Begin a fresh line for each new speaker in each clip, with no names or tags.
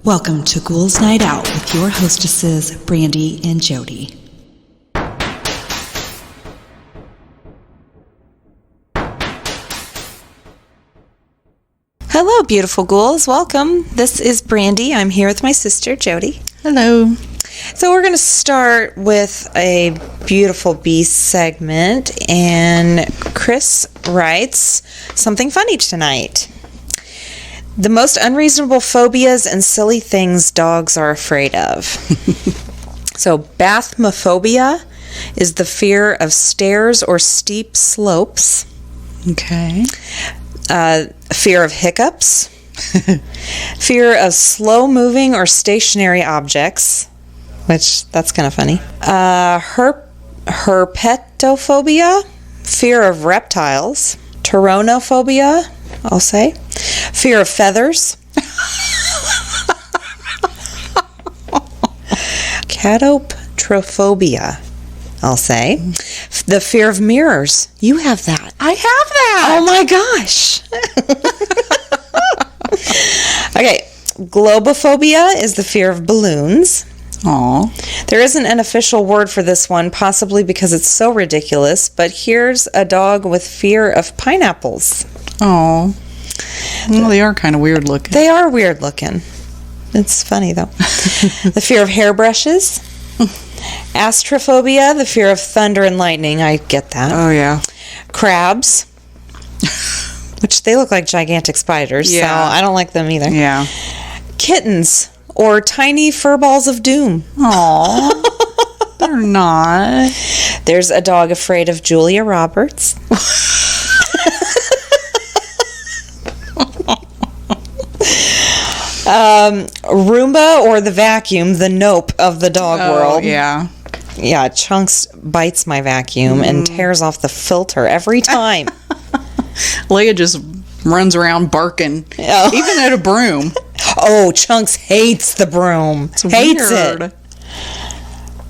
Welcome to Ghouls Night Out with your hostesses, Brandy and Jody. Hello, beautiful ghouls. Welcome. This is Brandy. I'm here with my sister, Jody.
Hello.
So we're going to start with a beautiful beast segment, and Chris writes something funny tonight. The most unreasonable phobias and silly things dogs are afraid of. So, bathmophobia is the fear of stairs or steep slopes.
Okay.
Fear of hiccups. Fear of slow-moving or stationary objects, which, that's kind of funny. Herpetophobia, fear of reptiles. Pteronophobia, I'll say. Fear of feathers. Catotrophobia, I'll say. The fear of mirrors. You have that.
I have that.
Oh my gosh. Okay. Globophobia is the fear of balloons.
Aw.
There isn't an official word for this one, possibly because it's so ridiculous, but here's a dog with fear of pineapples.
Aw. Well, they are kind of weird looking.
They are weird looking. It's funny, though. The fear of hairbrushes. Astrophobia, the fear of thunder and lightning. I get that.
Oh, yeah.
Crabs, which they look like gigantic spiders, so I don't like them either.
Yeah.
Kittens, or tiny fur balls of doom.
Aw. They're not.
There's a dog afraid of Julia Roberts. Roomba, or the vacuum, the nope of the dog world.
Yeah.
Yeah, Chunks bites my vacuum and tears off the filter every time.
Leia just runs around barking, even at a broom.
Oh, Chunks hates the broom.
It's
hates
weird.
it.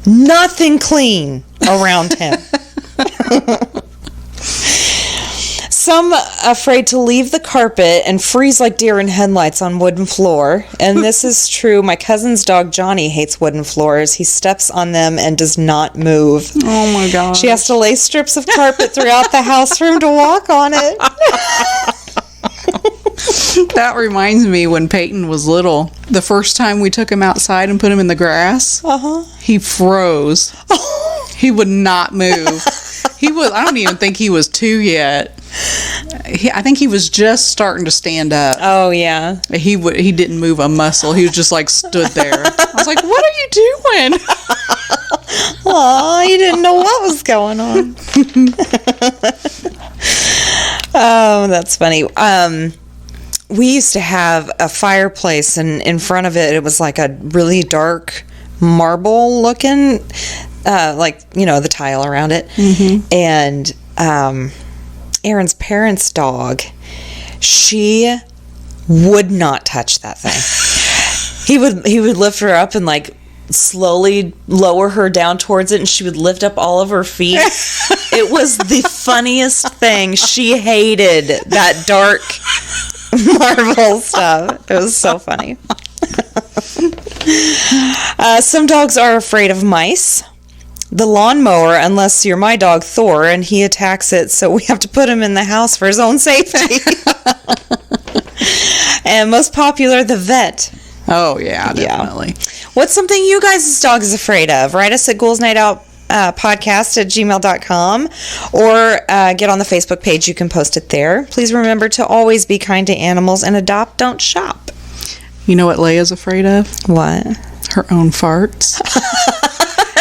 Nothing clean around him. Some afraid to leave the carpet and freeze like deer in headlights on wooden floor. And this is true. My cousin's dog Johnny hates wooden floors. He steps on them and does not move.
Oh my gosh.
She has to lay strips of carpet throughout the house for him to walk on it.
That reminds me when Peyton was little. The first time we took him outside and put him in the grass, he froze. He would not move. I don't even think he was 2 yet. I think he was just starting to stand up.
Oh, yeah.
He didn't move a muscle. He was just like stood there. I was like, what are you doing?
Oh, you didn't know what was going on. Oh, that's funny. We used to have a fireplace, and in front of it was like a really dark marble looking, the tile around it. Mm-hmm. And Aaron's parents' dog, she would not touch that thing. He would lift her up and like slowly lower her down towards it, and she would lift up all of her feet. It was the funniest thing. She hated that dark marble stuff. It was so funny. Some dogs are afraid of mice. The lawnmower, unless you're my dog Thor, and he attacks it, so we have to put him in the house for his own safety. And most popular, the vet.
Oh, yeah, definitely.
Yeah. What's something you guys' dog is afraid of? Write us at ghoulsnightoutpodcast@gmail.com, or get on the Facebook page. You can post it there. Please remember to always be kind to animals and adopt, don't shop.
You know what Leia's afraid of?
What?
Her own farts.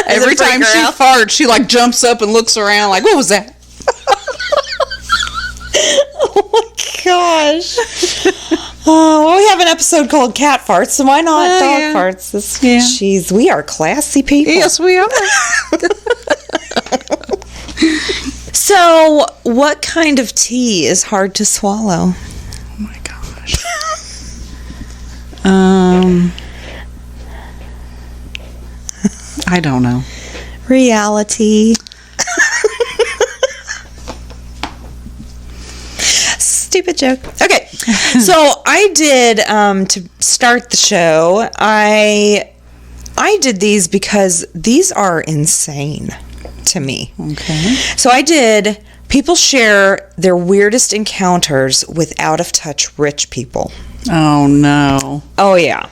Every time she farts, she like jumps up and looks around like, what was that?
Oh my gosh. Well, we have an episode called Cat Farts, so why not dog farts? Jeez, we are classy people.
Yes, we are.
So, what kind of tea is hard to swallow?
Oh my gosh. I don't know.
Reality. Stupid joke. Okay. So I did, to start the show, I did these because these are insane to me.
Okay.
So I did, people share their weirdest encounters with out-of-touch rich people.
Oh, no.
Oh, yeah.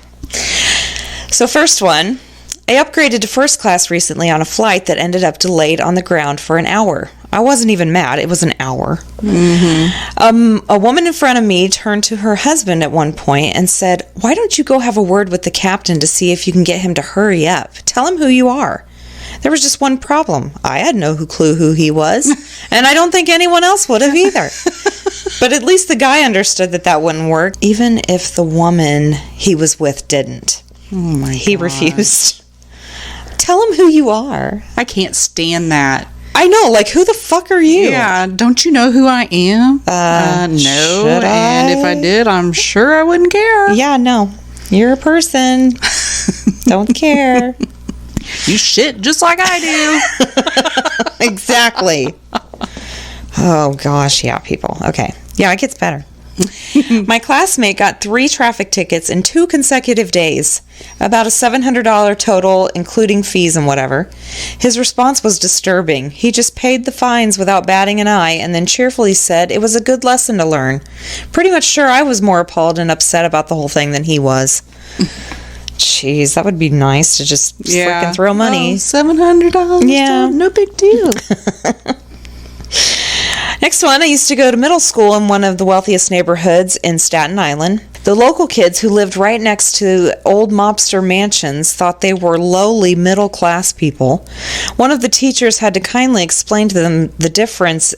So first one, I upgraded to first class recently on a flight that ended up delayed on the ground for an hour. I wasn't even mad. It was an hour. Mm-hmm. A woman in front of me turned to her husband at one point and said, "Why don't you go have a word with the captain to see if you can get him to hurry up? Tell him who you are." There was just one problem. I had no clue who he was, and I don't think anyone else would have either. But at least the guy understood that wouldn't work, even if the woman he was with didn't.
Oh, my
He
God.
refused. Tell him who you are.
I can't stand that.
I know, like, who the fuck are you?
Yeah, don't you know who I am? No,
should
and if I did, I'm sure I wouldn't care.
Yeah, no. You're a person. Don't care.
You shit just like I do.
Exactly. Oh, gosh. Yeah, people. Okay. Yeah, it gets better. My classmate got 3 traffic tickets in 2 consecutive days, about a $700 total, including fees and whatever. His response was disturbing. He just paid the fines without batting an eye and then cheerfully said it was a good lesson to learn. Pretty much sure I was more appalled and upset about the whole thing than he was. Jeez, that would be nice to just freaking throw money.
Oh, $700?
Yeah.
No big deal.
Next one, I used to go to middle school in one of the wealthiest neighborhoods in Staten Island. The local kids who lived right next to old mobster mansions thought they were lowly middle-class people. One of the teachers had to kindly explain to them the difference,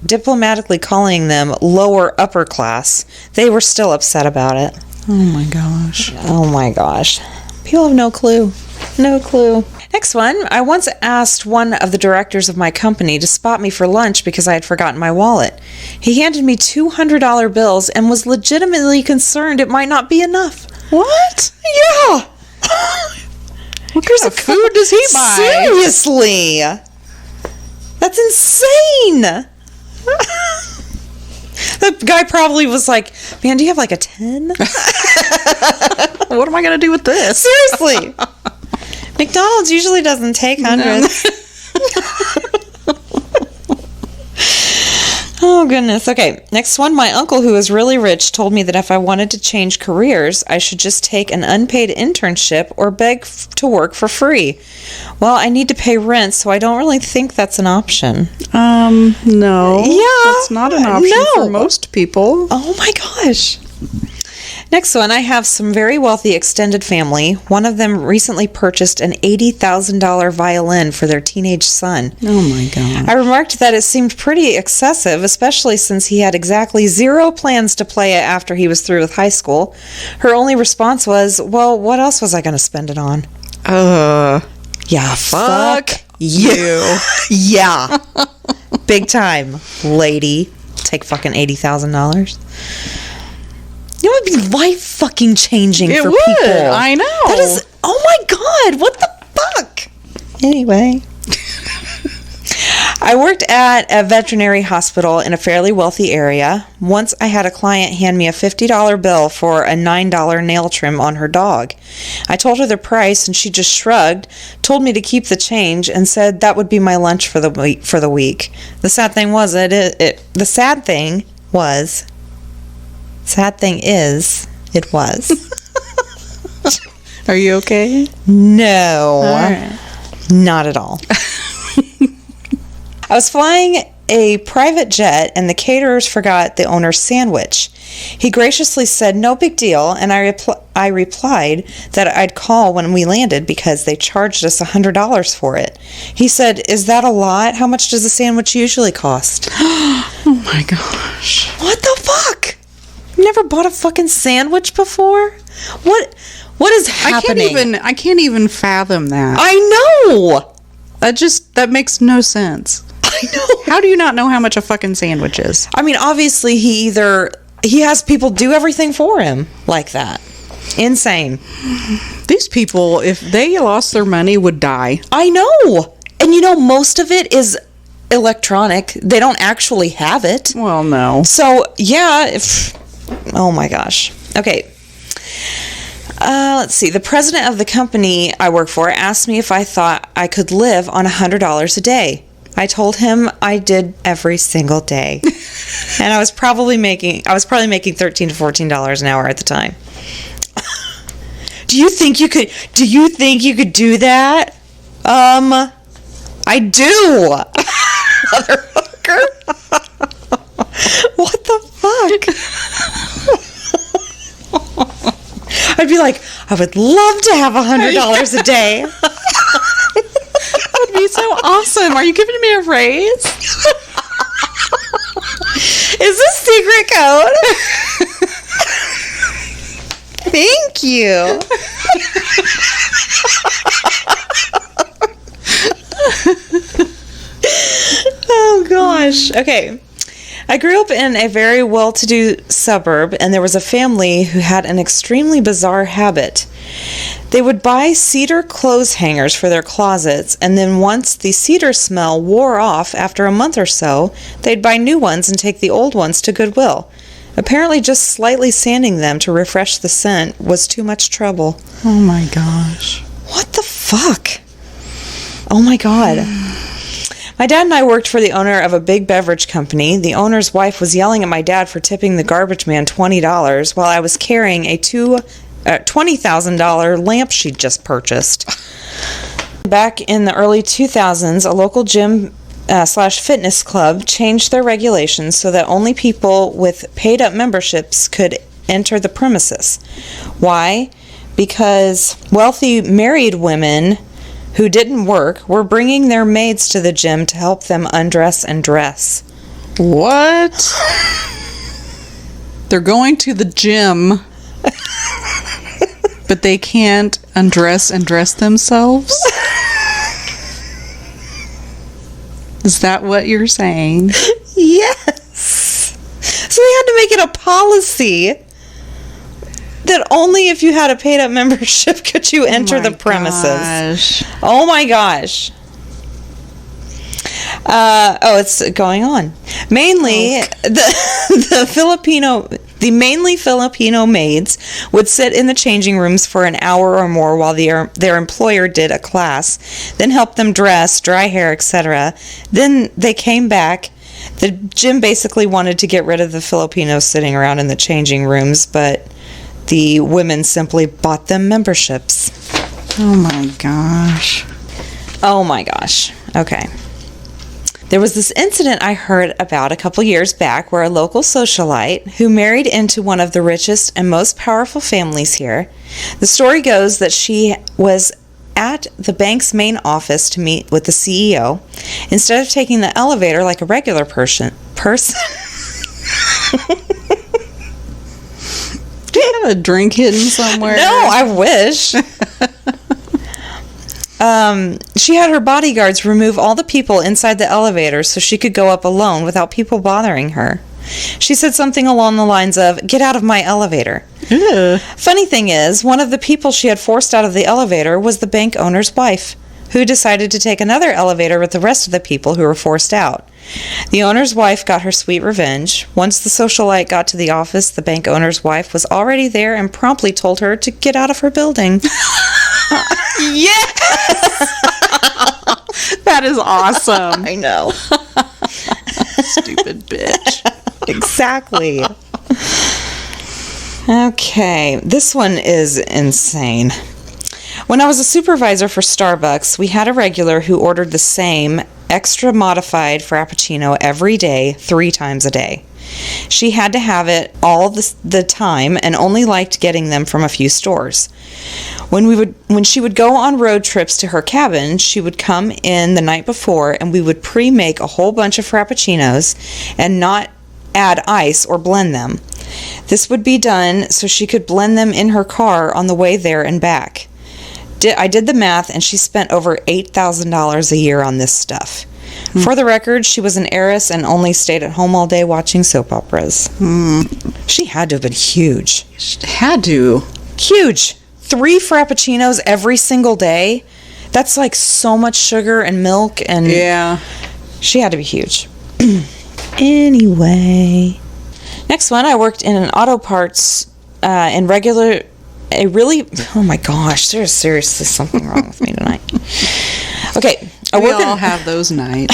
diplomatically calling them lower upper class. They were still upset about it.
Oh, my gosh.
Oh my gosh. People have no clue. No clue. Next one, I once asked one of the directors of my company to spot me for lunch because I had forgotten my wallet. He handed me $200 bills and was legitimately concerned it might not be enough.
What?
Yeah.
What kind of food does he buy?
Seriously. That's insane. The guy probably was like, "Man, do you have like a 10?
What am I going to do with this?
Seriously. McDonald's usually doesn't take hundreds. Oh, goodness. Okay, next one. My uncle, who is really rich, told me that if I wanted to change careers, I should just take an unpaid internship or beg to work for free. Well, I need to pay rent, so I don't really think that's an option.
No.
Yeah.
That's not an option for most people.
Oh, my gosh. Next one, I have some very wealthy extended family. One of them recently purchased an $80,000 violin for their teenage son.
Oh my God.
I remarked that it seemed pretty excessive, especially since he had exactly 0 plans to play it after he was through with high school. Her only response was, "Well, what else was I going to spend it on?" Yeah, fuck you. Yeah. Big time, lady. Take fucking $80,000. It would be life fucking changing for people.
I know.
That is, oh my God, what the fuck? Anyway. I worked at a veterinary hospital in a fairly wealthy area. Once I had a client hand me a $50 bill for a $9 nail trim on her dog. I told her the price and she just shrugged, told me to keep the change, and said that would be my lunch for the week. The sad thing is, it was.
Are you okay?
No.
All right.
Not at all. I was flying a private jet and the caterers forgot the owner's sandwich. He graciously said no big deal, and I replied that I'd call when we landed because they charged us $100 for it. He said, "Is that a lot? How much does a sandwich usually cost?"
Oh my gosh.
What the fuck? Never bought a fucking sandwich before? What is happening?
I can't even fathom that.
I know.
That makes no sense.
I know.
How do you not know how much a fucking sandwich is?
I mean, obviously he has people do everything for him like that. Insane.
These people, if they lost their money, would die.
I know. And most of it is electronic. They don't actually have it.
Well, no.
So, yeah, Oh my gosh. Okay. Let's see. The president of the company I work for asked me if I thought I could live on $100 a day. I told him I did every single day. And I was probably making $13 to $14 an hour at the time. Do you think you could do that? I do. Motherfucker. What the fuck? I'd be like, I would love to have $100 a day.
That would be so awesome. Are you giving me a raise?
Is this secret code? Thank you. Oh gosh. Okay. I grew up in a very well-to-do suburb, and there was a family who had an extremely bizarre habit. They would buy cedar clothes hangers for their closets, and then once the cedar smell wore off after a month or so, they'd buy new ones and take the old ones to Goodwill. Apparently just slightly sanding them to refresh the scent was too much trouble.
Oh my gosh.
What the fuck? Oh my god. My dad and I worked for the owner of a big beverage company. The owner's wife was yelling at my dad for tipping the garbage man $20 while I was carrying a $20,000 lamp she'd just purchased. Back in the early 2000s, a local gym / fitness club changed their regulations so that only people with paid-up memberships could enter the premises. Why? Because wealthy married women who didn't work were bringing their maids to the gym to help them undress and dress.
What? They're going to the gym, but they can't undress and dress themselves? Is that what you're saying?
Yes. So they had to make it a policy that only if you had a paid-up membership could you enter the premises. Gosh. Oh my gosh. It's going on. Mainly, the mainly Filipino maids would sit in the changing rooms for an hour or more while their employer did a class, then help them dress, dry hair, etc. Then they came back. The gym basically wanted to get rid of the Filipinos sitting around in the changing rooms, but the women simply bought them memberships.
Oh my gosh.
Oh my gosh. Okay. There was this incident I heard about a couple years back where a local socialite who married into one of the richest and most powerful families here. The story goes that she was at the bank's main office to meet with the CEO. Instead of taking the elevator like a regular person.
Do you have a drink hidden somewhere?
No, I wish. She had her bodyguards remove all the people inside the elevator so she could go up alone without people bothering her. She said something along the lines of, "Get out of my elevator."
Ew.
Funny thing is, one of the people she had forced out of the elevator was the bank owner's wife, who decided to take another elevator with the rest of the people who were forced out. The owner's wife got her sweet revenge. Once the socialite got to the office, the bank owner's wife was already there and promptly told her to get out of her building.
Yes! That is awesome.
I know.
Stupid bitch.
Exactly. Okay, this one is insane. When I was a supervisor for Starbucks, we had a regular who ordered the same extra modified Frappuccino every day, 3 times a day. She had to have it all the time and only liked getting them from a few stores. When she would go on road trips to her cabin, she would come in the night before and we would pre-make a whole bunch of Frappuccinos and not add ice or blend them. This would be done so she could blend them in her car on the way there and back. I did the math, and she spent over $8,000 a year on this stuff. For the record, she was an heiress and only stayed at home all day watching soap operas. She had to have been huge.
She had to.
Huge. 3 Frappuccinos every single day. That's like so much sugar and milk. And
yeah.
She had to be huge. Anyway. Next one, I worked in an auto parts oh my gosh, there's seriously something wrong with me tonight. Okay.
We all have those nights.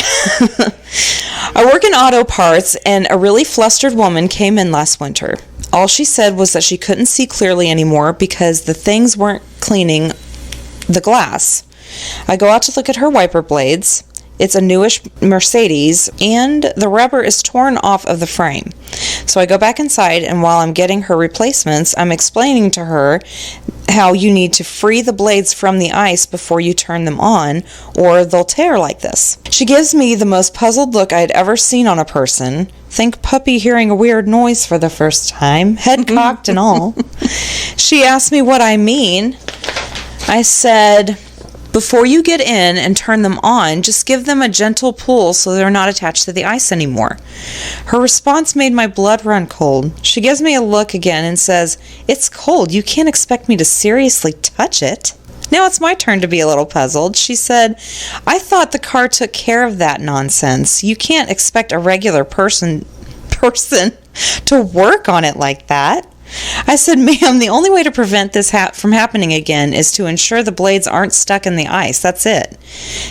I work in auto parts, and a really flustered woman came in last winter. All she said was that she couldn't see clearly anymore because the things weren't cleaning the glass. I go out to look at her wiper blades. It's a newish Mercedes, and the rubber is torn off of the frame. So I go back inside, and while I'm getting her replacements, I'm explaining to her how you need to free the blades from the ice before you turn them on, or they'll tear like this. She gives me the most puzzled look I had ever seen on a person. Think puppy hearing a weird noise for the first time, head cocked and all. She asked me what I mean. I said, before you get in and turn them on, just give them a gentle pull so they're not attached to the ice anymore. Her response made my blood run cold. She gives me a look again and says, it's cold. You can't expect me to seriously touch it. Now it's my turn to be a little puzzled. She said, I thought the car took care of that nonsense. You can't expect a regular person to work on it like that. I said, ma'am, the only way to prevent this from happening again is to ensure the blades aren't stuck in the ice. That's it.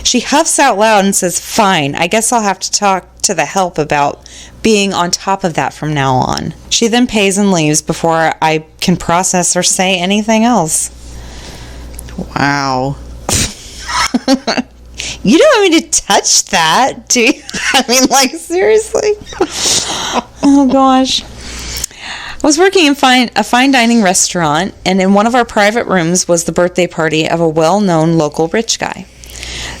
She huffs out loud and says, fine, I guess I'll have to talk to the help about being on top of that from now on. She then pays and leaves before I can process or say anything else.
Wow.
You don't want me to touch that, do you? I mean, like, seriously? Oh, gosh. I was working in a fine dining restaurant, and in one of our private rooms was the birthday party of a well-known local rich guy.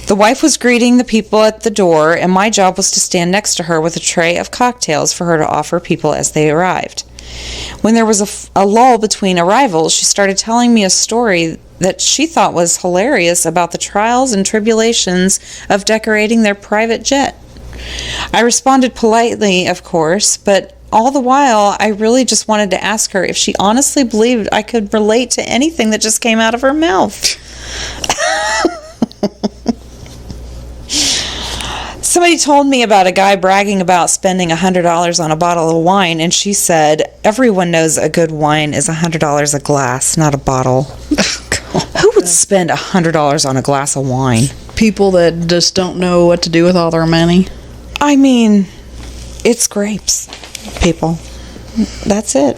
The wife was greeting the people at the door, and my job was to stand next to her with a tray of cocktails for her to offer people as they arrived. When there was a lull between arrivals, she started telling me a story that she thought was hilarious about the trials and tribulations of decorating their private jet. I responded politely, of course, but all the while, I really just wanted to ask her if she honestly believed I could relate to anything that just came out of her mouth. Somebody told me about a guy bragging about spending $100 on a bottle of wine, and she said, everyone knows a good wine is $100 a glass, not a bottle. Who would spend $100 on a glass of wine?
People that just don't know what to do with all their money.
I mean, it's grapes, people. That's it.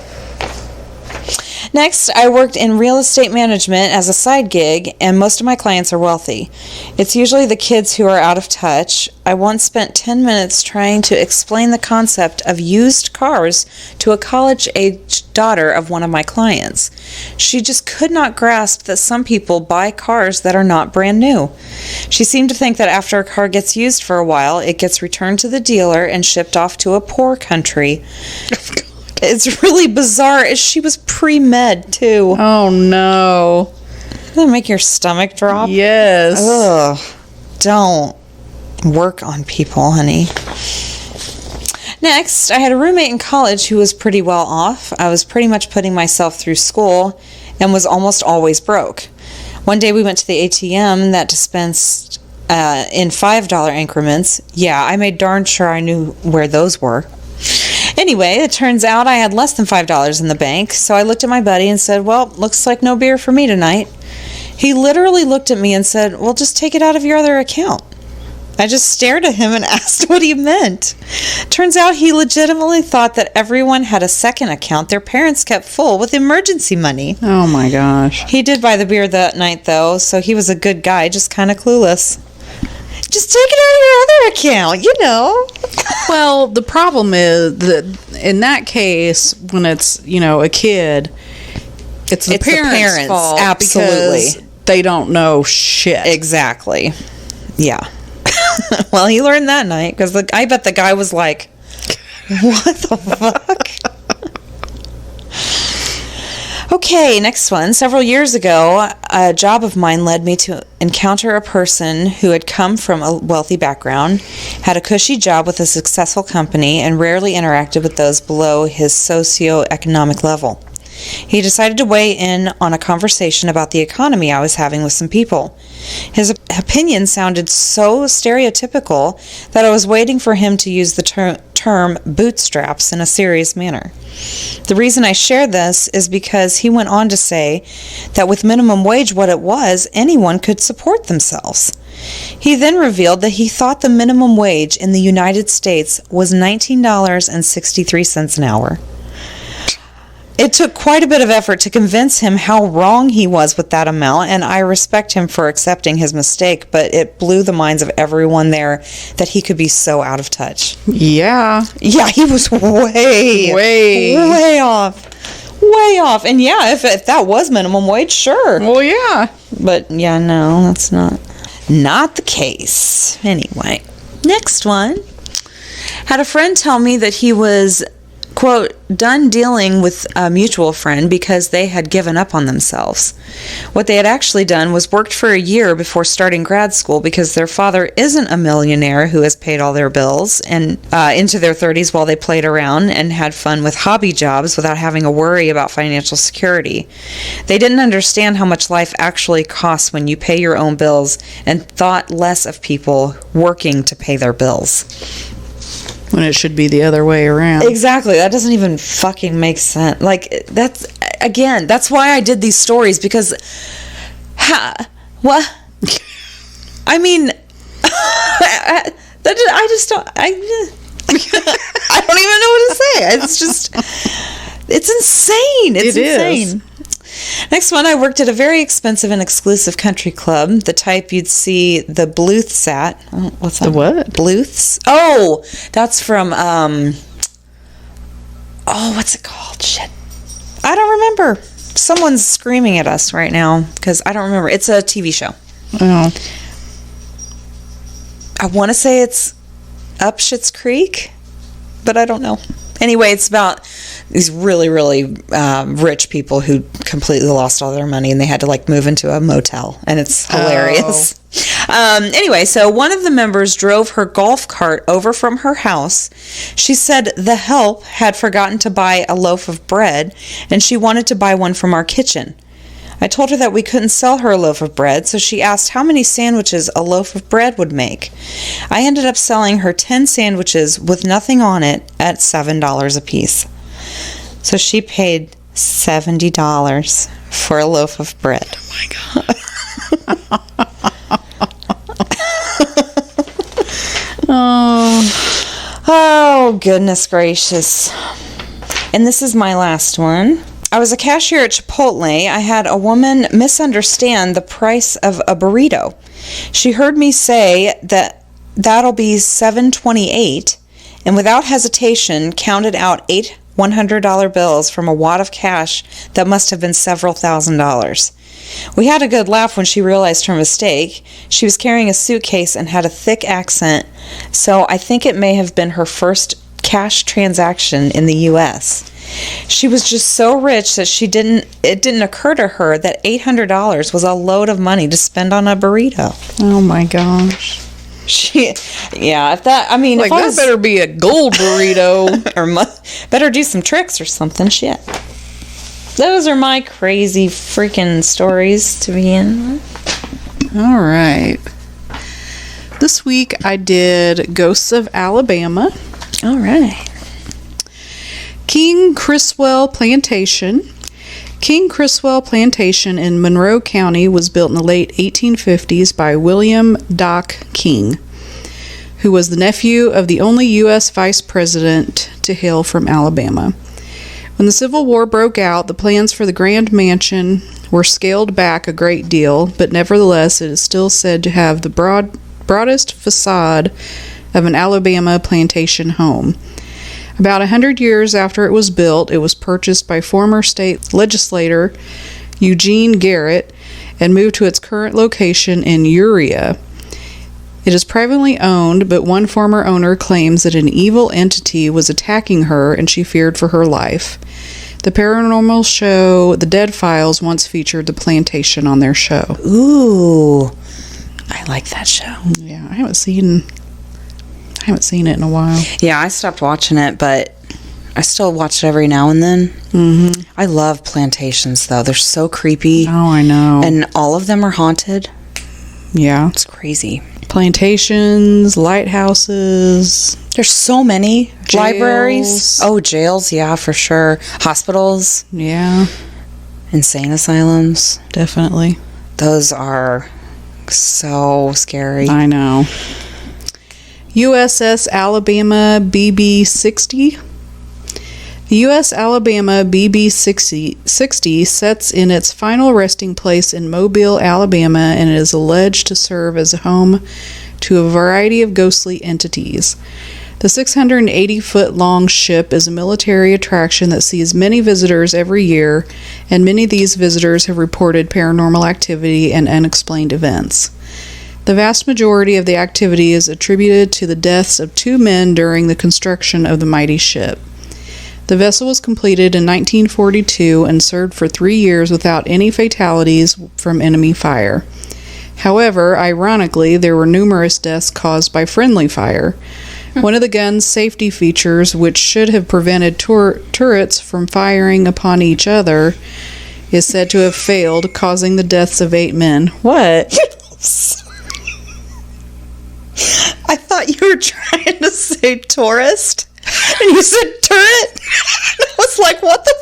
Next, I worked in real estate management as a side gig, and most of my clients are wealthy. It's usually the kids who are out of touch. I once spent 10 minutes trying to explain the concept of used cars to a college-aged daughter of one of my clients. She just could not grasp that some people buy cars that are not brand new. She seemed to think that after a car gets used for a while, it gets returned to the dealer and shipped off to a poor country. It's really bizarre. She was pre-med, too.
Oh, no.
Doesn't that make your stomach drop?
Yes.
Ugh. Don't work on people, honey. Next, I had a roommate in college who was pretty well off. I was pretty much putting myself through school and was almost always broke. One day we went to the ATM that dispensed in $5 increments. Yeah, I made darn sure I knew where those were. Anyway, it turns out I had less than $5 in the bank, so I looked at my buddy and said, well, looks like no beer for me tonight. He literally looked at me and said, well, just take it out of your other account. I just stared at him and asked what he meant. Turns out he legitimately thought that everyone had a second account their parents kept full with emergency money.
Oh my gosh.
He did buy the beer that night, though, so he was a good guy, just kind of clueless. Just take it out of your other account, you know.
Well, the problem is that in that case, when it's, a kid, it's the parents' fault.
Absolutely.
Because they don't know shit.
Exactly. Yeah. Well, he learned that night because I bet the guy was like, what the fuck? Okay, next one. Several years ago, a job of mine led me to encounter a person who had come from a wealthy background, had a cushy job with a successful company, and rarely interacted with those below his socioeconomic level. He decided to weigh in on a conversation about the economy I was having with some people. His opinion sounded so stereotypical that I was waiting for him to use the term bootstraps in a serious manner. The reason I share this is because he went on to say that with minimum wage what it was, anyone could support themselves. He then revealed that he thought the minimum wage in the United States was $19.63 an hour. It took quite a bit of effort to convince him how wrong he was with that amount, and I respect him for accepting his mistake, but it blew the minds of everyone there that he could be so out of touch.
Yeah.
Yeah, he was way off. Way off. And yeah, if that was minimum wage, sure.
Well, yeah.
But yeah, no, that's not the case. Anyway, next one. Had a friend tell me that he was, quote, done dealing with a mutual friend because they had given up on themselves. What they had actually done was worked for a year before starting grad school because their father isn't a millionaire who has paid all their bills, and into their 30s while they played around and had fun with hobby jobs without having a worry about financial security. They didn't understand how much life actually costs when you pay your own bills and thought less of people working to pay their bills.
When it should be the other way around.
Exactly. That doesn't even fucking make sense. Like, that's why I did these stories, because, what? I mean, I don't even know what to say. It's insane. It's insane. Next one, I worked at a very expensive and exclusive country club, the type you'd see the Bluths at. Oh, what's that?
The what?
Bluths? Oh, that's from, what's it called? Shit. I don't remember. Someone's screaming at us right now because I don't remember. It's a TV show.
Oh.
I want to say it's Up Schitt's Creek, but I don't know. Anyway, it's about these really, really rich people who completely lost all their money and they had to like move into a motel, and it's hilarious. Anyway, so one of the members drove her golf cart over from her house. She said the help had forgotten to buy a loaf of bread and she wanted to buy one from our kitchen. I told her that we couldn't sell her a loaf of bread, so she asked how many sandwiches a loaf of bread would make. I ended up selling her 10 sandwiches with nothing on it at $7 a piece. So she paid $70 for a loaf of bread.
Oh my God.
Oh, goodness gracious. And this is my last one. I was a cashier at Chipotle. I had a woman misunderstand the price of a burrito. She heard me say that that'll be $7.28, and without hesitation counted out 8 $100 bills from a wad of cash that must have been several $1,000s. We had a good laugh when she realized her mistake. She was carrying a suitcase and had a thick accent, so I think it may have been her first cash transaction in the U.S. She was just so rich that it didn't occur to her that $800 was a load of money to spend on a burrito.
Oh my gosh.
If that
better be a gold burrito.
or better do some tricks or something. Shit. Those are my crazy freaking stories to begin with.
All right. This week I did Ghosts of Alabama.
All right.
King Criswell Plantation. King Criswell Plantation in Monroe County was built in the late 1850s by William Doc King, who was the nephew of the only U.S. vice president to hail from Alabama. When the Civil War broke out, the plans for the grand mansion were scaled back a great deal, but nevertheless it is still said to have the broadest facade of an Alabama plantation home. About 100 years after it was built, it was purchased by former state legislator Eugene Garrett and moved to its current location in Urea. It is privately owned, but one former owner claims that an evil entity was attacking her and she feared for her life. The paranormal show The Dead Files once featured the plantation on their show.
Ooh, I like that show.
Yeah, I haven't seen it in a while.
Yeah, I stopped watching it, but I still watch it every now and then.
Mm-hmm.
I love plantations, though. They're so creepy.
Oh, I know.
And all of them are haunted.
Yeah.
It's crazy.
Plantations, lighthouses.
There's so many.
Jails.
Libraries. Oh, jails, yeah, for sure. Hospitals.
Yeah.
Insane asylums.
Definitely.
Those are so scary.
I know. USS Alabama BB-60. The U.S. Alabama BB-60 sets in its final resting place in Mobile, Alabama, and it is alleged to serve as a home to a variety of ghostly entities. The 680-foot-long ship is a military attraction that sees many visitors every year, and many of these visitors have reported paranormal activity and unexplained events. The vast majority of the activity is attributed to the deaths of 2 men during the construction of the mighty ship. The vessel was completed in 1942 and served for 3 years without any fatalities from enemy fire. However, ironically, there were numerous deaths caused by friendly fire. One of the gun's safety features, which should have prevented turrets from firing upon each other, is said to have failed, causing the deaths of 8 men. What?
I thought you were trying to say tourist. And you said turret? I was like, what the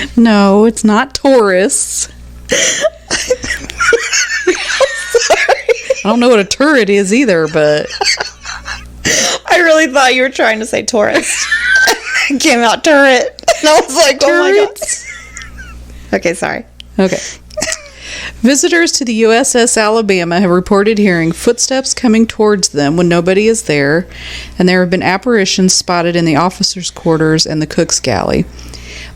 fuck?
No, it's not tourists. I don't know what a turret is either, but...
I really thought you were trying to say tourist. It came out turret. And I was like,
Turrets.
oh my god. Okay, sorry.
Okay. Visitors to the USS Alabama have reported hearing footsteps coming towards them when nobody is there, and there have been apparitions spotted in the officers' quarters and the cook's galley.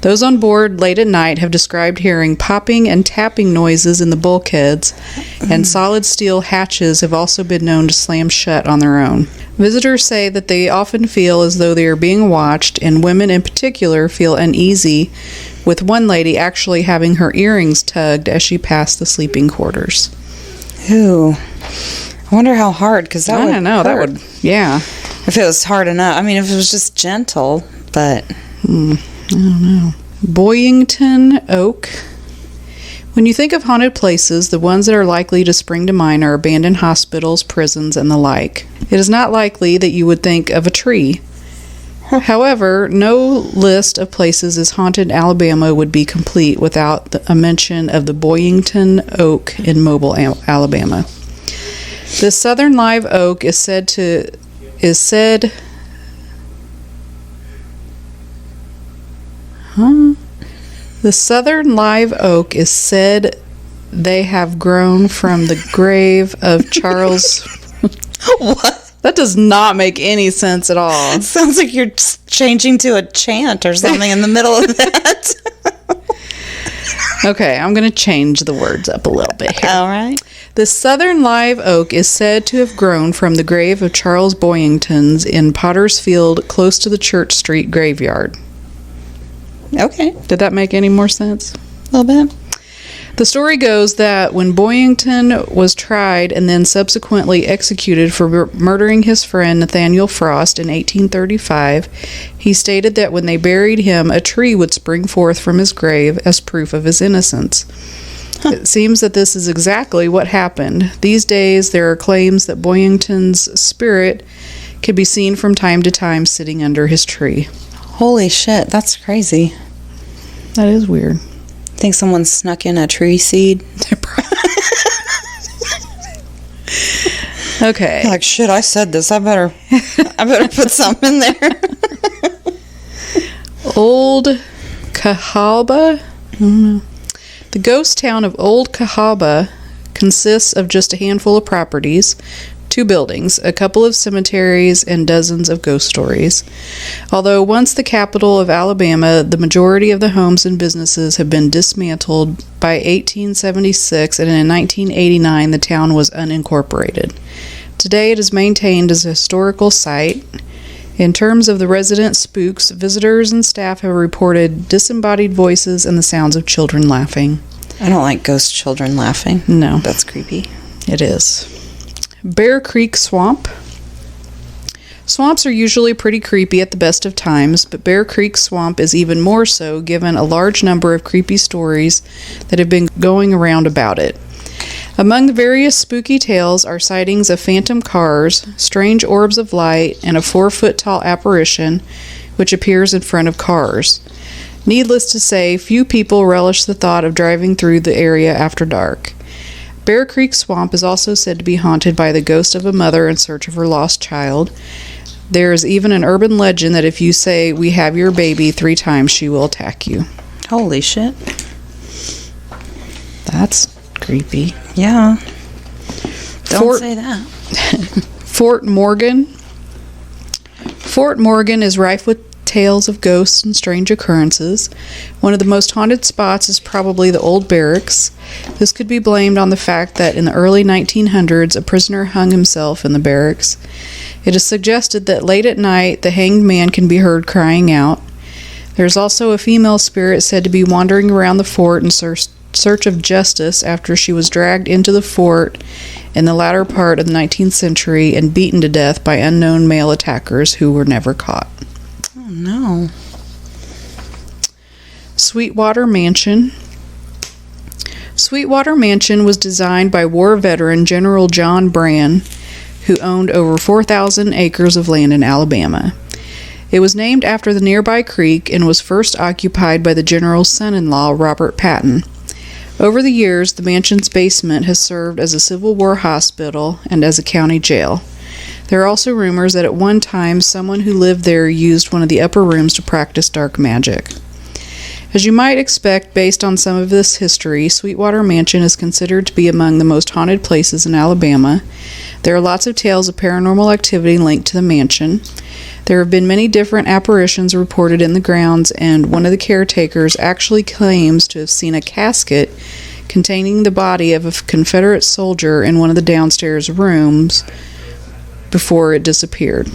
Those on board late at night have described hearing popping and tapping noises in the bulkheads, and solid steel hatches have also been known to slam shut on their own. Visitors say that they often feel as though they are being watched, and women in particular feel uneasy, with one lady actually having her earrings tugged as she passed the sleeping quarters.
Ooh. I wonder how hard, because that would
I don't know. That
hurt.
would, yeah.
If it was hard enough. I mean, if it was just gentle, but...
I don't know. Boyington Oak. When you think of haunted places, the ones that are likely to spring to mind are abandoned hospitals, prisons, and the like. It is not likely that you would think of a tree. However, no list of places as haunted in Alabama would be complete without a mention of the Boyington Oak in Mobile, Alabama. The southern live oak is said The southern live oak is said they have grown from the grave of Charles.
What?
That does not make any sense at all.
It sounds like you're changing to a chant or something in the middle of that.
Okay, I'm going to change the words up a little bit here.
All right.
The southern live oak is said to have grown from the grave of Charles Boyington's in Potter's Field, close to the Church Street graveyard.
Okay.
Did that make any more sense?
A little bit.
The story goes that when Boyington was tried and then subsequently executed for murdering his friend Nathaniel Frost in 1835, he stated that when they buried him, a tree would spring forth from his grave as proof of his innocence. It seems that this is exactly what happened. These days, there are claims that Boyington's spirit can be seen from time to time sitting under his tree.
Holy shit, that's crazy.
That is weird.
Think someone snuck in a tree seed?
Okay.
Like, shit, I said this. I better put something in there.
Old Cahaba? I don't know. The ghost town of Old Cahaba consists of just a handful of properties, 2 buildings, a couple of cemeteries, and dozens of ghost stories. Although once the capital of Alabama, the majority of the homes and businesses have been dismantled by 1876, and in 1989 the town was unincorporated. Today it is maintained as a historical site. In terms of the resident spooks, visitors and staff have reported disembodied voices and the sounds of children laughing.
I don't like ghost children laughing.
No.
That's creepy.
It is. Bear Creek Swamp. Swamps are usually pretty creepy at the best of times, but Bear Creek Swamp is even more so given a large number of creepy stories that have been going around about it. Among the various spooky tales are sightings of phantom cars, strange orbs of light, and a 4-foot-tall apparition which appears in front of cars. Needless to say, few people relish the thought of driving through the area after dark. Bear Creek Swamp is also said to be haunted by the ghost of a mother in search of her lost child. There is even an urban legend that if you say, "We have your baby," 3 times, she will attack you.
Holy shit.
That's creepy.
Yeah. Don't say that.
Fort Morgan. Fort Morgan is rife with tales of ghosts and strange occurrences. One of the most haunted spots is probably the old barracks. This could be blamed on the fact that in the early 1900s, a prisoner hung himself in the barracks. It is suggested that late at night, the hanged man can be heard crying out. There's also a female spirit said to be wandering around the fort in search of justice after she was dragged into the fort in the latter part of the 19th century and beaten to death by unknown male attackers who were never caught.
Oh, no.
Sweetwater Mansion. Sweetwater Mansion was designed by war veteran General John Brann, who owned over 4,000 acres of land in Alabama. It was named after the nearby creek and was first occupied by the general's son-in-law, Robert Patton. Over the years, the mansion's basement has served as a Civil War hospital and as a county jail. There are also rumors that at one time someone who lived there used one of the upper rooms to practice dark magic. As you might expect, based on some of this history, Sweetwater Mansion is considered to be among the most haunted places in Alabama. There are lots of tales of paranormal activity linked to the mansion. There have been many different apparitions reported in the grounds, and one of the caretakers actually claims to have seen a casket containing the body of a Confederate soldier in one of the downstairs rooms before it disappeared.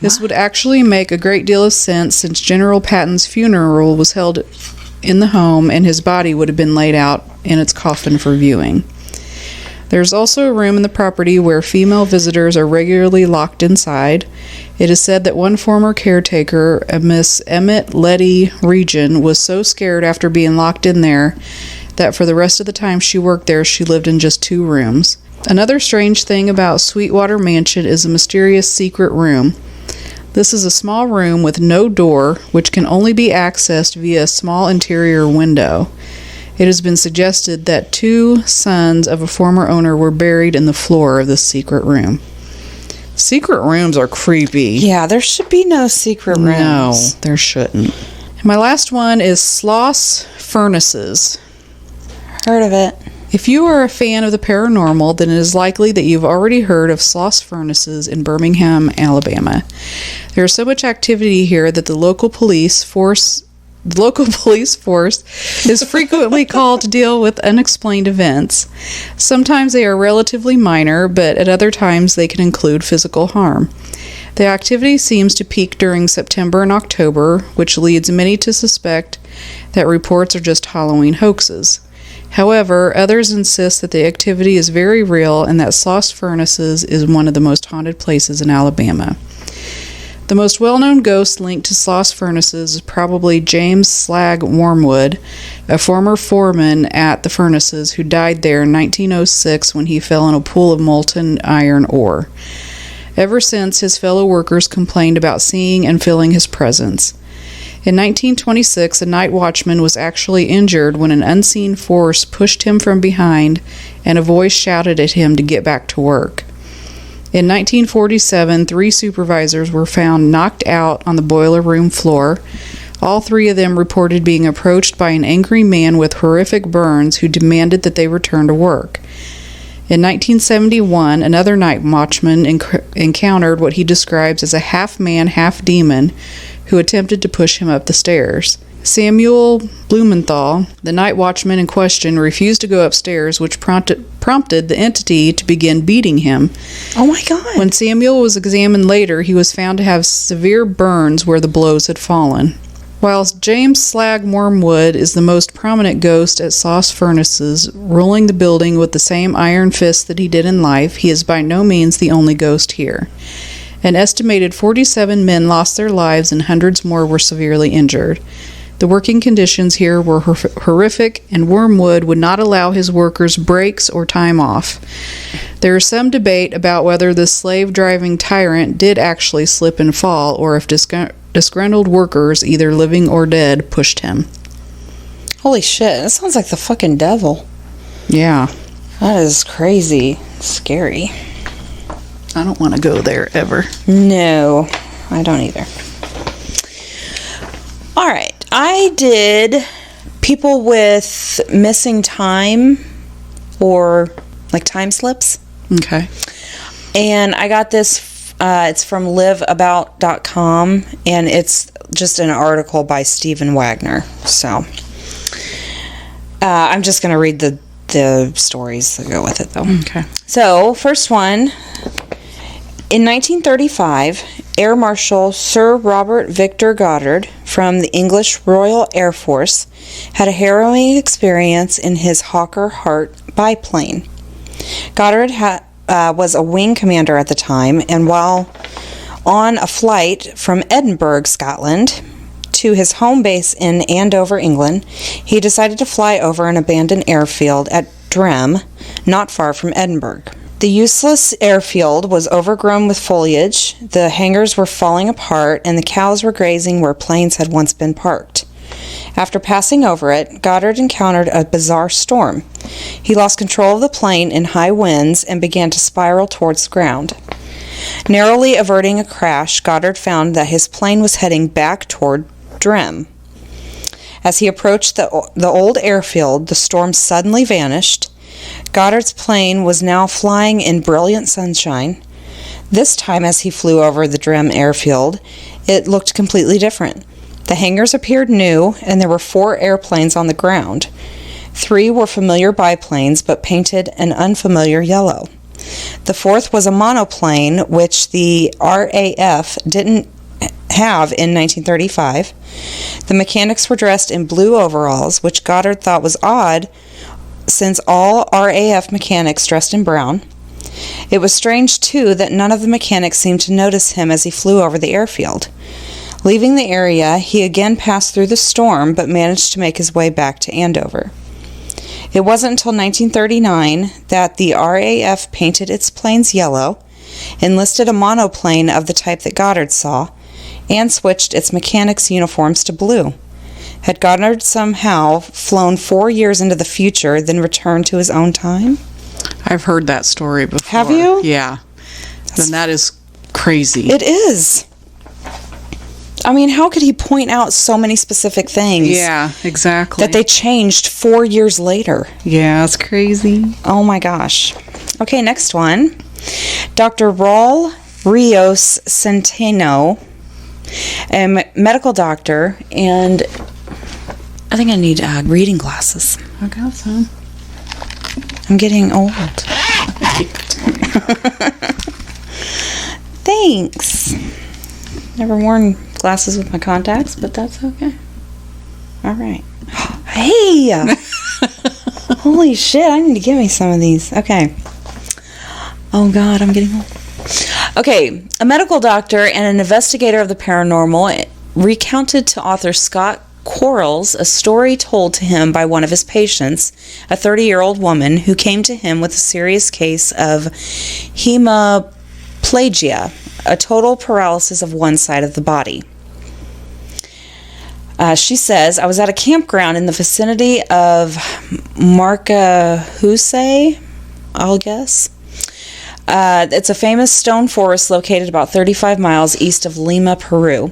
This would actually make a great deal of sense since General Patton's funeral was held in the home and his body would have been laid out in its coffin for viewing. There's also a room in the property where female visitors are regularly locked inside. It is said that one former caretaker, a Miss Emmett Letty Regan, was so scared after being locked in there that for the rest of the time she worked there, she lived in just 2 rooms. Another strange thing about Sweetwater Mansion is a mysterious secret room. This is a small room with no door, which can only be accessed via a small interior window. It has been suggested that 2 sons of a former owner were buried in the floor of this secret room. Secret rooms are creepy.
Yeah, there should be no secret rooms.
No, there shouldn't. My last one is Sloss Furnaces.
Heard of it.
If you are a fan of the paranormal, then it is likely that you've already heard of Sloss Furnaces in Birmingham, Alabama. There is so much activity here that the local police force is frequently called to deal with unexplained events. Sometimes they are relatively minor, but at other times they can include physical harm. The activity seems to peak during September and October, which leads many to suspect that reports are just Halloween hoaxes. However, others insist that the activity is very real and that Sloss Furnaces is one of the most haunted places in Alabama. The most well-known ghost linked to Sloss Furnaces is probably James Slag Wormwood, a former foreman at the furnaces who died there in 1906 when he fell in a pool of molten iron ore. Ever since, his fellow workers complained about seeing and feeling his presence. In 1926, a night watchman was actually injured when an unseen force pushed him from behind and a voice shouted at him to get back to work. In 1947, 3 supervisors were found knocked out on the boiler room floor. All 3 of them reported being approached by an angry man with horrific burns who demanded that they return to work. In 1971, another night watchman encountered what he describes as a half-man, half-demon who attempted to push him up the stairs. Samuel Blumenthal, the night watchman in question, refused to go upstairs, which prompted the entity to begin beating him.
Oh my God.
When Samuel was examined later, he was found to have severe burns where the blows had fallen. Whilst James Slag Wormwood is the most prominent ghost at Sloss Furnaces, ruling the building with the same iron fist that he did in life, he is by no means the only ghost here. An estimated 47 men lost their lives and hundreds more were severely injured. The working conditions here were horrific, and Wormwood would not allow his workers breaks or time off. There is some debate about whether the slave-driving tyrant did actually slip and fall, or if disgruntled workers, either living or dead, pushed him.
Holy shit, that sounds like the fucking devil.
Yeah.
That is crazy. Scary.
I don't want to go there ever.
No, I don't either. All right. I did people with missing time or like time slips.
Okay.
And I got this, it's from liveabout.com, and it's just an article by Stephen Wagner. So I'm just going to read the stories that go with it, though.
Okay.
So, first one. In 1935, Air Marshal Sir Robert Victor Goddard from the English Royal Air Force had a harrowing experience in his Hawker Hart biplane. Goddard was a wing commander at the time, and while on a flight from Edinburgh, Scotland, to his home base in Andover, England, he decided to fly over an abandoned airfield at Drem, not far from Edinburgh. The useless airfield was overgrown with foliage, the hangars were falling apart, and the cows were grazing where planes had once been parked. After passing over it, Goddard encountered a bizarre storm. He lost control of the plane in high winds and began to spiral towards the ground. Narrowly averting a crash, Goddard found that his plane was heading back toward Drem. As he approached the old airfield, the storm suddenly vanished. Goddard's plane was now flying in brilliant sunshine. This time, as he flew over the Drem airfield, it looked completely different. The hangars appeared new, and there were 4 airplanes on the ground. 3 were familiar biplanes, but painted an unfamiliar yellow. The 4th was a monoplane, which the RAF didn't have in 1935. The mechanics were dressed in blue overalls, which Goddard thought was odd, since all RAF mechanics dressed in brown. It was strange, too, that none of the mechanics seemed to notice him as he flew over the airfield. Leaving the area, he again passed through the storm, but managed to make his way back to Andover. It wasn't until 1939 that the RAF painted its planes yellow, enlisted a monoplane of the type that Goddard saw, and switched its mechanics' uniforms to blue. Had Goddard somehow flown 4 years into the future, then returned to his own time?
I've heard that story before.
Have you?
Yeah. Then that is crazy.
It is. I mean, how could he point out so many specific things?
Yeah, exactly.
That they changed 4 years later.
Yeah, it's crazy.
Oh my gosh. Okay, next one. Dr. Raul Rios Centeno, a medical doctor, and I think I need reading glasses.
I got some.
I'm getting old. Thanks. Never worn glasses with my contacts, but that's okay. All right. Hey! Holy shit, I need to give me some of these. Okay. Oh God, I'm getting old. Okay, a medical doctor and an investigator of the paranormal recounted to author Scott Quarles a story told to him by one of his patients, a 30-year-old woman who came to him with a serious case of hemiplegia, a total paralysis of one side of the body. She says, I was at a campground in the vicinity of Marcahuse, I'll guess. It's a famous stone forest located about 35 miles east of Lima, Peru.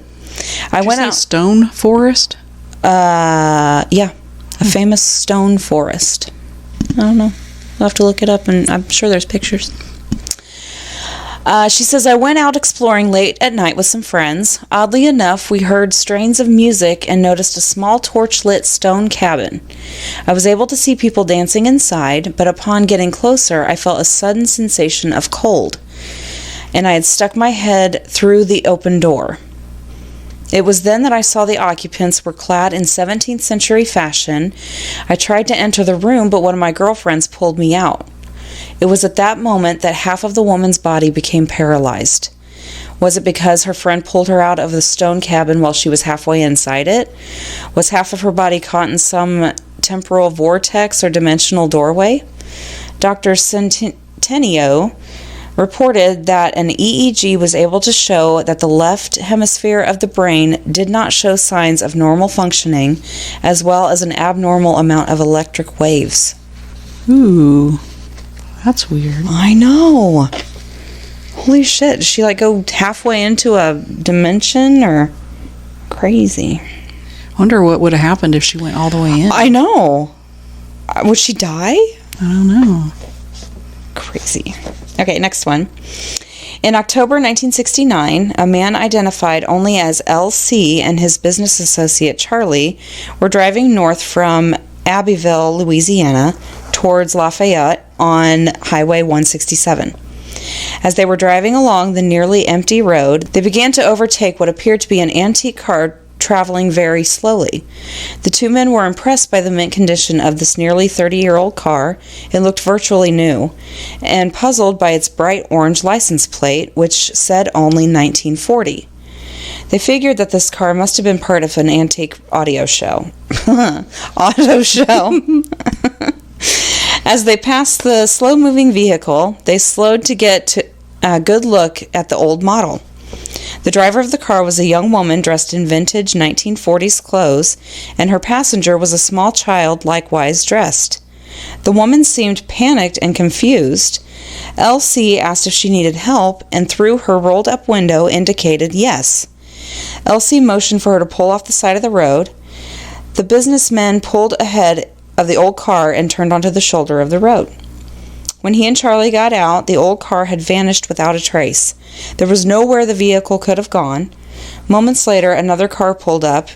I went out.
Stone forest?
Yeah, a famous stone forest. I don't know. I'll have to look it up, and I'm sure there's pictures. She says, I went out exploring late at night with some friends. Oddly enough, we heard strains of music and noticed a small torch-lit stone cabin. I was able to see people dancing inside, but upon getting closer, I felt a sudden sensation of cold, and I had stuck my head through the open door. It was then that I saw the occupants were clad in 17th century fashion. I tried to enter the room, but one of my girlfriends pulled me out. It was at that moment that half of the woman's body became paralyzed. Was it because her friend pulled her out of the stone cabin while she was halfway inside it? Was half of her body caught in some temporal vortex or dimensional doorway? Dr. Centennial reported that an EEG was able to show that the left hemisphere of the brain did not show signs of normal functioning, as well as an abnormal amount of electric waves.
Ooh, that's weird.
I know. Holy shit. Did she, go halfway into a dimension, or crazy?
I wonder what would have happened if she went all the way in.
I know. Would she die?
I don't know.
Crazy. Okay, next one. In October 1969, a man identified only as L.C. and his business associate Charlie were driving north from Abbeville, Louisiana, towards Lafayette on Highway 167. As they were driving along the nearly empty road, they began to overtake what appeared to be an antique car traveling very slowly. The two men were impressed by the mint condition of this nearly 30-year-old car. It looked virtually new, and puzzled by its bright orange license plate, which said only 1940. They figured that this car must have been part of an antique auto show. Auto show. As they passed the slow-moving vehicle, they slowed to get a good look at the old model. The driver of the car was a young woman dressed in vintage 1940s clothes, and her passenger was a small child likewise dressed. The woman seemed panicked and confused. Elsie asked if she needed help, and through her rolled-up window indicated yes. Elsie motioned for her to pull off the side of the road. The businessman pulled ahead of the old car and turned onto the shoulder of the road. When he and Charlie got out, the old car had vanished without a trace. There was nowhere the vehicle could have gone. Moments later, another car pulled up.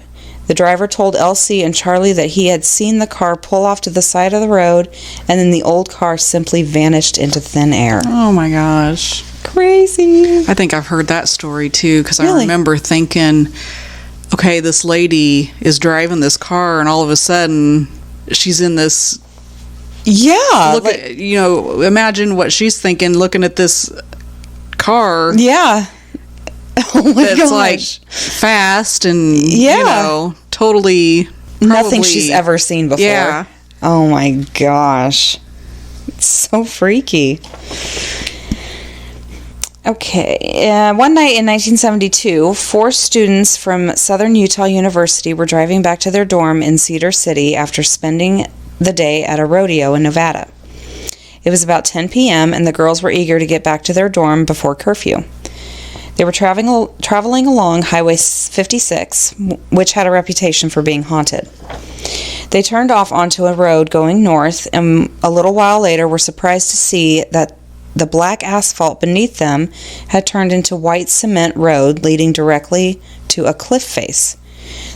The driver told Elsie and Charlie that he had seen the car pull off to the side of the road, and then the old car simply vanished into thin air.
Oh my gosh.
Crazy.
I think I've heard that story too, because
Really?
I remember thinking, okay, this lady is driving this car, and all of a sudden she's in this.
Yeah.
Imagine what she's thinking looking at this car.
Yeah. Oh my
that's
gosh.
Fast and totally
nothing she's ever seen before.
Yeah.
Oh my gosh. It's so freaky. Okay. One night in 1972, 4 students from Southern Utah University were driving back to their dorm in Cedar City after spending the day at a rodeo in Nevada. It was about 10 p.m. and the girls were eager to get back to their dorm before curfew. They were traveling along Highway 56, which had a reputation for being haunted. They turned off onto a road going north, and a little while later were surprised to see that the black asphalt beneath them had turned into white cement road leading directly to a cliff face.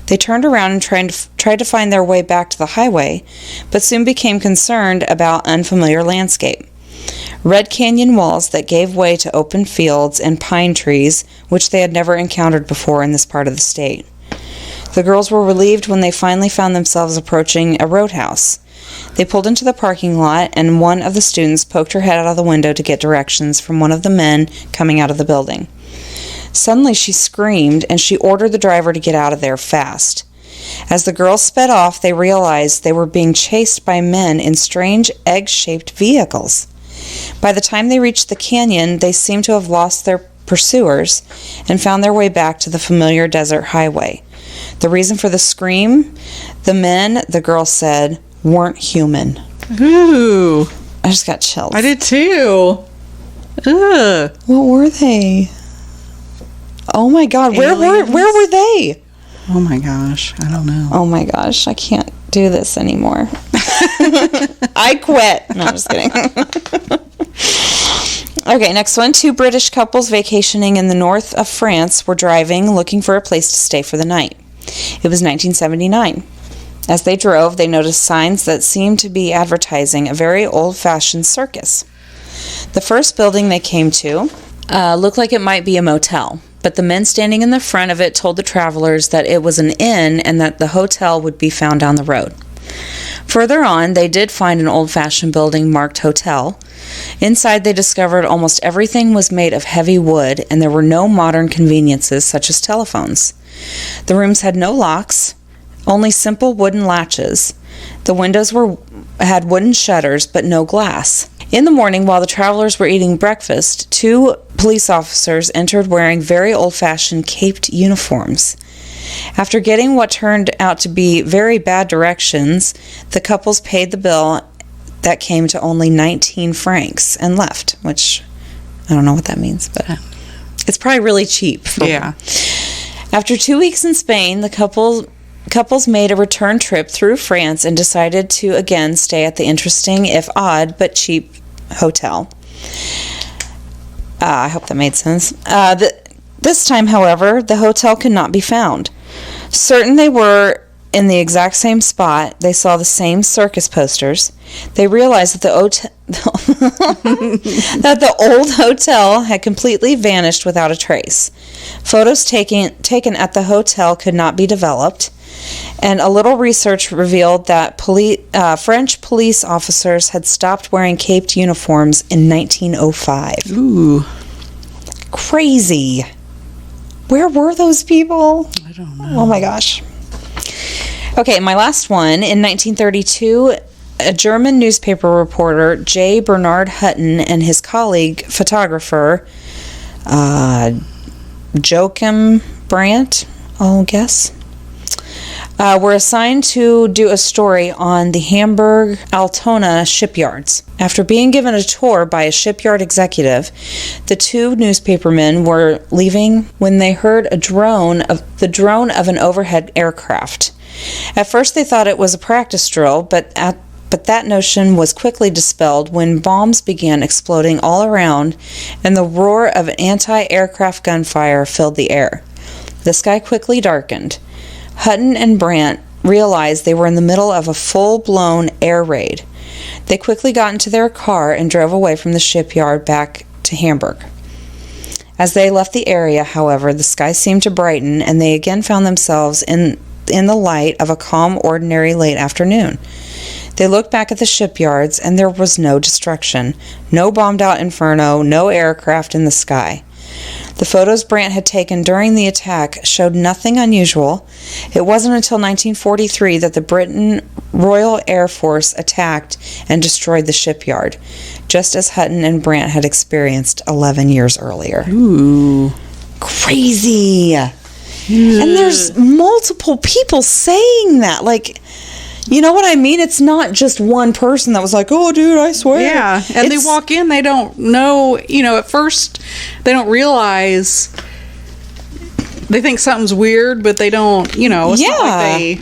They turned around and tried to find their way back to the highway, but soon became concerned about unfamiliar landscape. Red canyon walls that gave way to open fields and pine trees, which they had never encountered before in this part of the state. The girls were relieved when they finally found themselves approaching a roadhouse. They pulled into the parking lot, and one of the students poked her head out of the window to get directions from one of the men coming out of the building. Suddenly she screamed, and she ordered the driver to get out of there fast. As the girls sped off, they realized they were being chased by men in strange egg-shaped vehicles. By the time they reached the canyon, they seemed to have lost their pursuers and found their way back to the familiar desert highway. The reason for the scream? The men, the girl said, weren't human.
Ooh.
I just got chills.
I did too. Ugh.
What were they? Oh my God, where were they?
Oh my gosh, I don't know.
Oh my gosh, I can't do this anymore. I quit. No, I'm just kidding. Okay, next one. 2 British couples vacationing in the north of France were driving, looking for a place to stay for the night. It was 1979. As they drove, they noticed signs that seemed to be advertising a very old-fashioned circus. The first building they came to looked like it might be a motel, but the men standing in the front of it told the travelers that it was an inn and that the hotel would be found down the road. Further on, they did find an old-fashioned building marked hotel, Inside, they discovered almost everything was made of heavy wood, and there were no modern conveniences such as telephones. The rooms had no locks, only simple wooden latches. The windows had wooden shutters, but no glass. In the morning, while the travelers were eating breakfast, 2 police officers entered wearing very old-fashioned caped uniforms. After getting what turned out to be very bad directions, the couples paid the bill that came to only 19 francs and left, which I don't know what that means, but it's probably really cheap.
Yeah.
After 2 weeks in Spain, the couples made a return trip through France and decided to again stay at the interesting, if odd, but cheap hotel. I hope that made sense. This time, however, the hotel could not be found. Certain they were in the exact same spot, they saw the same circus posters. They realized that that the old hotel had completely vanished without a trace. Photos taken at the hotel could not be developed, and a little research revealed that French police officers had stopped wearing caped uniforms in 1905.
Ooh.
Crazy. Where were those people?
I don't know.
Oh my gosh. Okay, my last one. In 1932, a German newspaper reporter, J. Bernard Hutton, and his colleague, photographer, Joachim Brandt, I'll guess, were assigned to do a story on the Hamburg Altona shipyards. After being given a tour by a shipyard executive, the 2 newspapermen were leaving when they heard the drone of an overhead aircraft. At first they thought it was a practice drill, but that notion was quickly dispelled when bombs began exploding all around and the roar of anti-aircraft gunfire filled the air. The sky quickly darkened. Hutton and Brandt realized they were in the middle of a full-blown air raid. They quickly got into their car and drove away from the shipyard back to Hamburg. As they left the area, however, the sky seemed to brighten, and they again found themselves in the light of a calm, ordinary late afternoon. They looked back at the shipyards, and there was no destruction, no bombed-out inferno, no aircraft in the sky. The photos Brandt had taken during the attack showed nothing unusual. It wasn't until 1943 that the Britain Royal Air Force attacked and destroyed the shipyard, just as Hutton and Brandt had experienced 11 years earlier.
Ooh.
Crazy. And there's multiple people saying that. Like, you know what I mean? It's not just one person that was like, oh, dude, I swear.
Yeah. And they walk in, they don't know, at first they don't realize, they think something's weird, but they don't, it's not like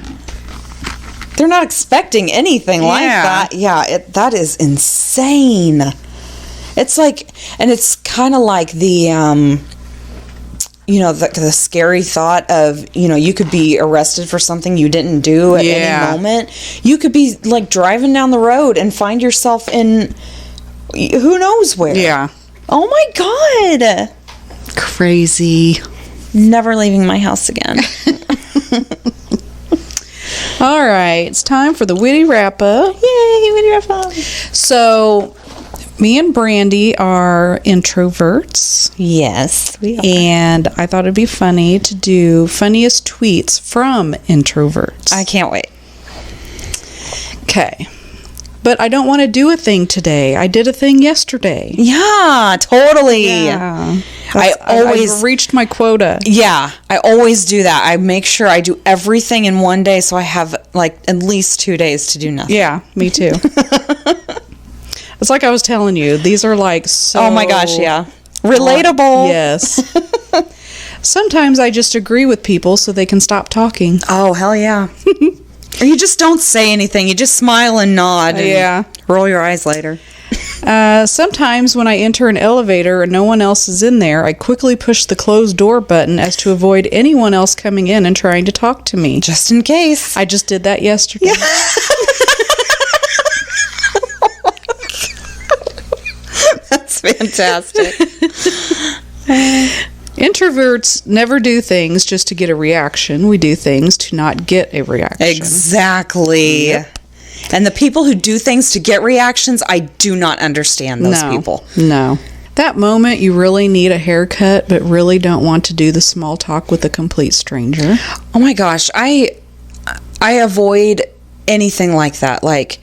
they're not expecting anything like that. Yeah, that is insane. It's like, and it's kind of like the, the scary thought of, you could be arrested for something you didn't do at any moment. You could be, like, driving down the road and find yourself in who knows where.
Yeah.
Oh, my God.
Crazy.
Never leaving my house again.
All right. It's time for the witty wrap-up.
Yay, witty wrap-up.
So, me and Brandy are introverts.
Yes, we are.
And I thought it'd be funny to do funniest tweets from introverts.
I can't wait.
Okay. But I don't want to do a thing today. I did a thing yesterday.
Yeah, totally.
Yeah.
I've
reached my quota.
Yeah, I always do that. I make sure I do everything in one day so I have, like, at least 2 days to do nothing.
Yeah, me too. It's like I was telling you. These are like so...
Oh my gosh, yeah. Relatable.
Yes. Sometimes I just agree with people so they can stop talking.
Oh, hell yeah. Or you just don't say anything. You just smile and nod. And roll your eyes later.
Sometimes when I enter an elevator and no one else is in there, I quickly push the closed door button as to avoid anyone else coming in and trying to talk to me.
Just in case.
I just did that yesterday. Yeah.
That's fantastic.
Introverts never do things just to get a reaction. We do things to not get a reaction.
Exactly. Yep. And the people who do things to get reactions, I do not understand those people.
No. That moment you really need a haircut, but really don't want to do the small talk with a complete stranger.
Oh my gosh, I avoid anything like that. Like,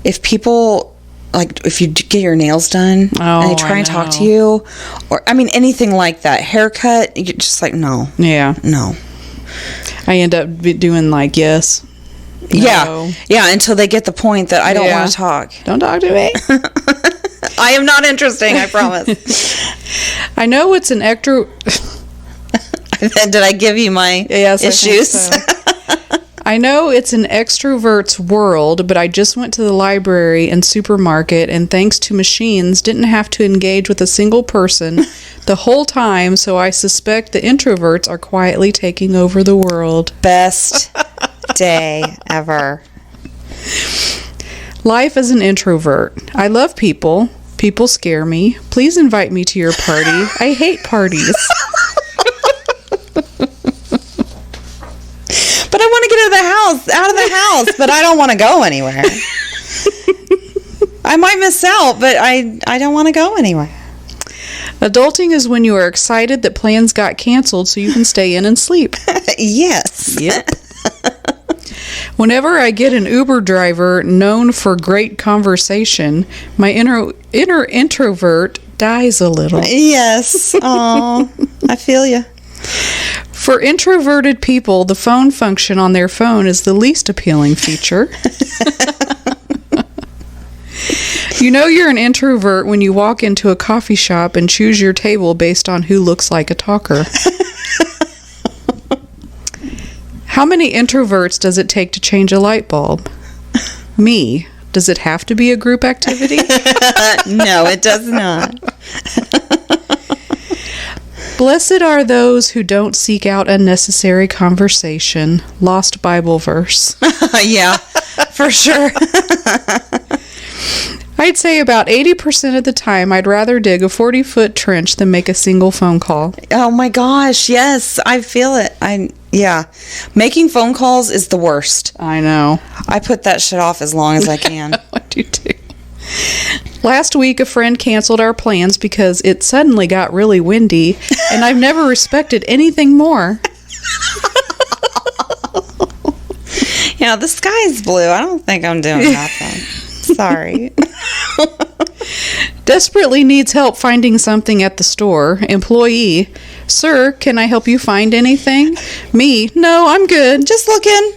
if people, like, if you get your nails done and they try and talk to you, or, I mean, anything like that. Haircut, you're just like, no.
Yeah.
No.
I end up doing like, yes. No.
Yeah, until they get the point that I don't want to talk.
Don't talk to me.
I am not interesting, I promise.
I know it's an extra...
Did I give you my issues?
I think so. I know it's an extrovert's world, but I just went to the library and supermarket, and thanks to machines, didn't have to engage with a single person the whole time, so I suspect the introverts are quietly taking over the world.
Best day ever.
Life as an introvert. I love people. People scare me. Please invite me to your party. I hate parties.
But I want to get out of the house, but I don't want to go anywhere. I might miss out, but I don't want to go anywhere.
Adulting is when you are excited that plans got canceled so you can stay in and sleep.
Yes.
Yep. Whenever I get an Uber driver known for great conversation, my inner introvert dies a little.
Yes. Oh, I feel you.
For introverted people, the phone function on their phone is the least appealing feature. You know you're an introvert when you walk into a coffee shop and choose your table based on who looks like a talker. How many introverts does it take to change a light bulb? Me. Does it have to be a group activity?
No, it does not.
Blessed are those who don't seek out unnecessary conversation. Lost Bible verse.
Yeah, for sure.
I'd say about 80% of the time I'd rather dig a 40-foot trench than make a single phone call.
Oh my gosh, yes, I feel it. Yeah. Making phone calls is the worst.
I know.
I put that shit off as long as I can.
I do too. Last week, a friend canceled our plans because it suddenly got really windy, and I've never respected anything more.
Yeah, the sky's blue. I don't think I'm doing nothing. Sorry.
Desperately needs help finding something at the store. Employee. Sir, can I help you find anything? Me. No, I'm good.
Just looking.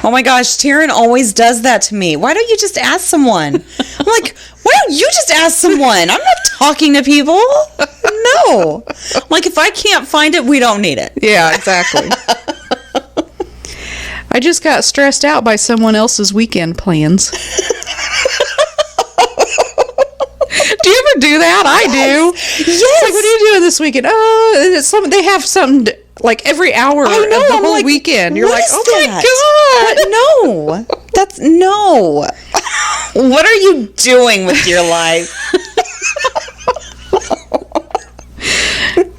Oh my gosh, Taryn always does that to me. Why don't you just ask someone? I'm like, why don't you just ask someone? I'm not talking to people. No. I'm like, if I can't find it, we don't need it.
Yeah, exactly. I just got stressed out by someone else's weekend plans. Do you ever do that? I do.
Yes.
Like, what are you doing this weekend? Oh, they have something like every hour of the whole
like,
weekend. You're like, oh
my God. No. That's no. What are you doing with your life?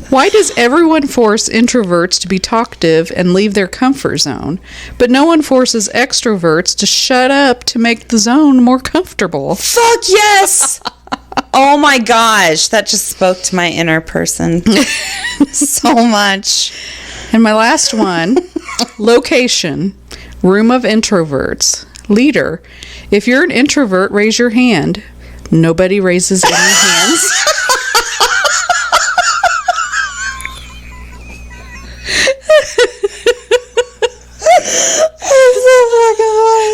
Why does everyone force introverts to be talkative and leave their comfort zone, but no one forces extroverts to shut up to make the zone more comfortable?
Fuck yes! Oh my gosh, that just spoke to my inner person so much.
And my last one, location, room of introverts. Leader, if you're an introvert, raise your hand. Nobody raises any hands.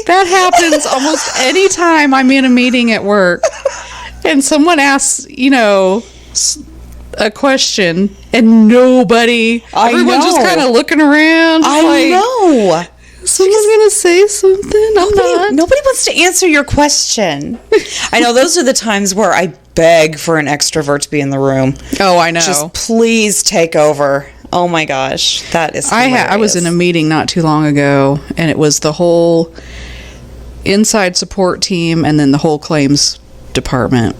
That happens almost any time I'm in a meeting at work and someone asks, a question and everyone's just kind of looking around.
I know.
Someone's going to say something.
Nobody wants to answer your question. I know those are the times where I beg for an extrovert to be in the room.
Oh, I know.
Just please take over. Oh my gosh, that is hilarious.
I was in a meeting not too long ago, and it was the whole inside support team and then the whole claims department.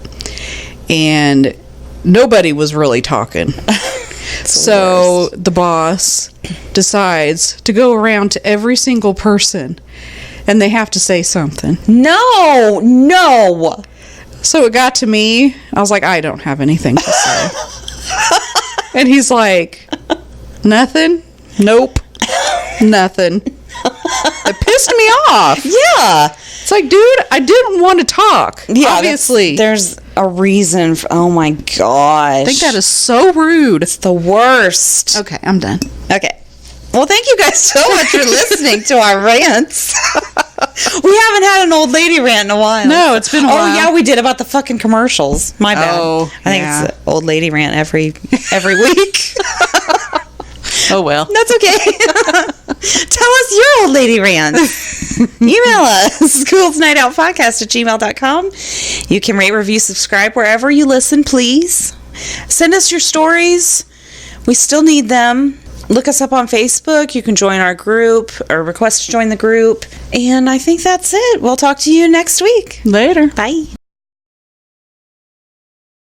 And nobody was really talking. So the boss decides to go around to every single person and they have to say something.
No.
So it got to me. I was like, I don't have anything to say. And he's like, nothing? Nope. Nothing. It pissed me off.
Yeah.
It's like, dude, I didn't want to talk. Yeah, obviously.
There's a reason. Oh my gosh.
I think that is so rude.
It's the worst.
Okay, I'm done.
Okay. Well, thank you guys so much for listening to our rants. We haven't had an old lady rant in a while.
No, it's been a while.
Oh, yeah, we did about the fucking commercials. My bad.
Oh,
I think it's an old lady rant every week.
Oh, well.
That's okay. Tell us your old lady rants. Email us, coolsnightoutpodcast@gmail.com. You can rate, review, subscribe wherever you listen, please. Send us your stories. We still need them. Look us up on Facebook. You can join our group or request to join the group. And I think that's it. We'll talk to you next week.
Later.
Bye.